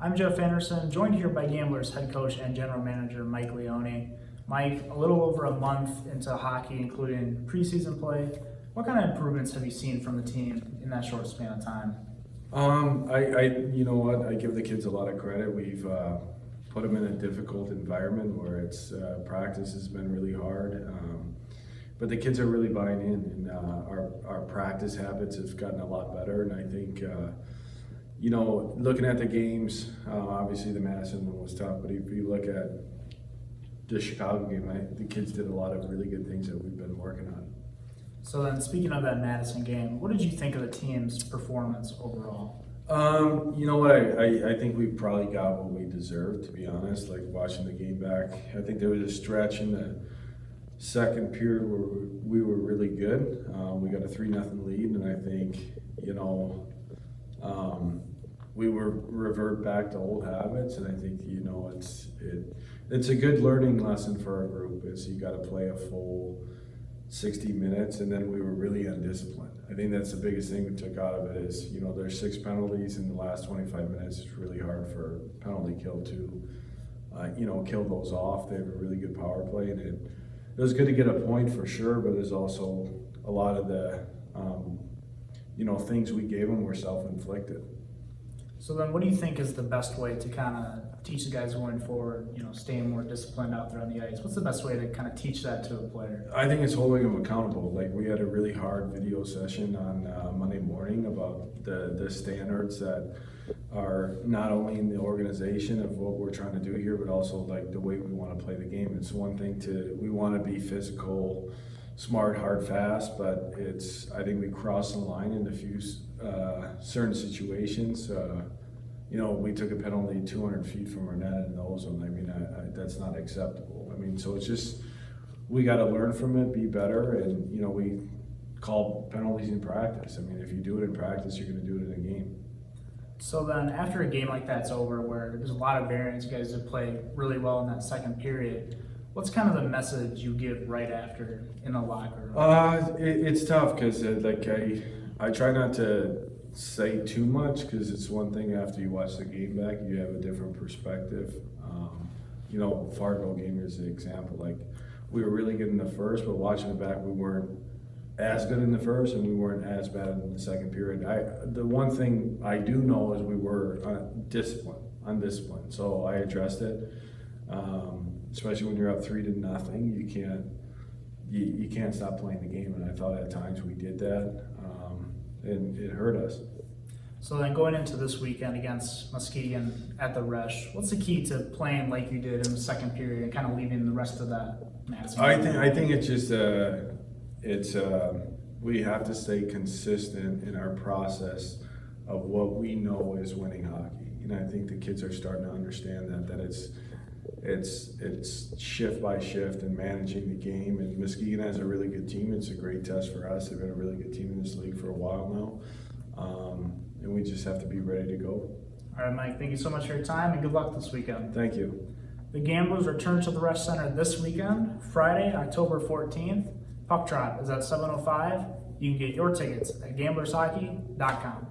I'm Jeff Anderson, joined here by Gamblers head coach and general manager Mike Leone. Mike, a little over a month into hockey, including preseason play, what kind of improvements have you seen from the team in that short span of time? You know what? I give the kids a lot of credit. We've put them in a difficult environment where it's practice has been really hard, but the kids are really buying in, and our practice habits have gotten a lot better. And I think looking at the games, obviously the Madison one was tough, but if you look at the Chicago game, the kids did a lot of really good things that we've been working on. So then, speaking of that Madison game, what did you think of the team's performance overall? You know what? I think we probably got what we deserved, to be honest. Like watching the game back, I think there was a stretch in the second period where we were really good. We got a 3-0 lead, and I think we were revert back to old habits. And I think it's a good learning lesson for our group. Is you got to play a full 60 minutes, and then we were really undisciplined. I think that's the biggest thing we took out of it is, there's 6 penalties in the last 25 minutes. It's really hard for penalty kill to, kill those off. They have a really good power play, and it was good to get a point for sure, but there's also a lot of the, things we gave them were self-inflicted. So then, what do you think is the best way to kind of teach the guys going forward, staying more disciplined out there on the ice? What's the best way to kind of teach that to a player? I think it's holding them accountable. Like, we had a really hard video session on Monday morning about the standards that are not only in the organization of what we're trying to do here, but also like the way we want to play the game. It's one thing we want to be physical, smart, hard, fast, but I think we cross the line in a few certain situations. We took a penalty 200 feet from our net in the ozone. I mean, that's not acceptable. I mean, so it's just, we got to learn from it, be better, and, we call penalties in practice. I mean, if you do it in practice, you're going to do it in a game. So then, after a game like that's over, where there's a lot of variance, you guys have played really well in that second period, what's kind of the message you give right after in the locker room? It's tough because I try not to say too much, because it's one thing after you watch the game back, you have a different perspective. Fargo game is an example. Like, we were really good in the first, but watching it back, we weren't as good in the first, and we weren't as bad in the second period. The one thing I do know is we were undisciplined. So I addressed it. Especially when you're up 3-0, you can't stop playing the game, and I thought at times we did that, and it hurt us. So then, going into this weekend against Muskegon at the Resch, what's the key to playing like you did in the second period and kind of leaving the rest of that match? I think it's just we have to stay consistent in our process of what we know is winning hockey, and I think the kids are starting to understand that it's shift by shift and managing the game. And Muskegon has a really good team. It's a great test for us. They've been a really good team in this league for a while now, and we just have to be ready to go. All right, Mike, thank you so much for your time, and good luck this weekend. Thank you. The Gamblers return to the Resch Center this weekend, Friday, October 14th. Puck drop is at 7:05. You can get your tickets at gamblershockey.com.